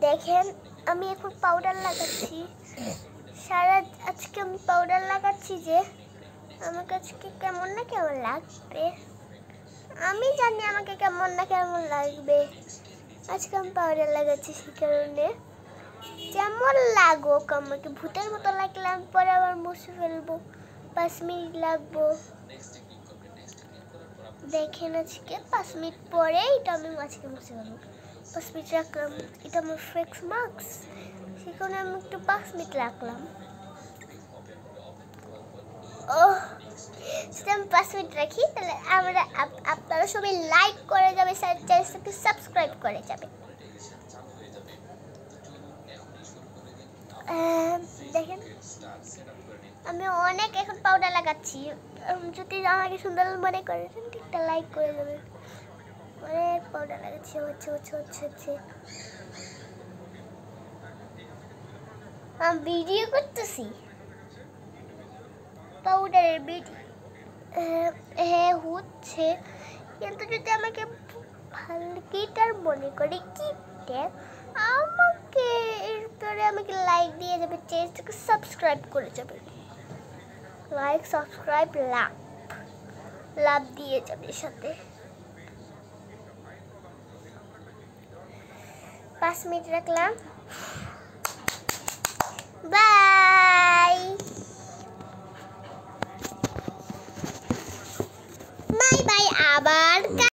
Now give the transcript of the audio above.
দেখেন আমি এখন পাউডার লাগাচ্ছি। আজকে আমি পাউডার লাগাচ্ছি যে আমার কাছে কেমন না কেমন লাগবে। আমি জানি আমাকে কেমন না কেমন লাগবে। আজকে আমি পাউডার লাগাচ্ছি সেই কারণে যেমন লাগুক আমাকে ভূতের মতো লাগলে আমি পরে আবার মুছে ফেলবো। 5 মিনিট লাগবো। দেখেন আজকে 5 মিনিট পরে এটা আমি আজকে মুছে ফেলবো। 5 মিনিট রাখলাম। এটা আমার ফেক্স মাস্ক, সেখানে আমি একটু 5 মিনিট রাখলাম। সেটা আমি 5 মিনিট রাখি। তাহলে আপনারা সবাই লাইক করে যাবে, চ্যানেলটাকে সাবস্ক্রাইব করে যাবে। দেখেন আমি অনেক এখন পাউডার লাগাচ্ছি। যদি আমাকে সুন্দর মনে করেন একটা লাইক করে দেবেন। অনেক পাউডার লাগাচ্ছি। হচ্ছে আমি ভিডিও করতেছি পাউডারের ভিডিও। হ্যাঁ হচ্ছে, কিন্তু যদি আমাকে ভালকিটার মনে করে কিটে আমাকে এরপরে আমাকে লাইক দিয়ে যাবে, চ্যানেলটাকে সাবস্ক্রাইব করে যাবে। লাইক সাবস্ক্রাইব লাভ দিয়ে যাবে সাথে। 5 মিনিট রাখলাম। Bye bye bye. আবার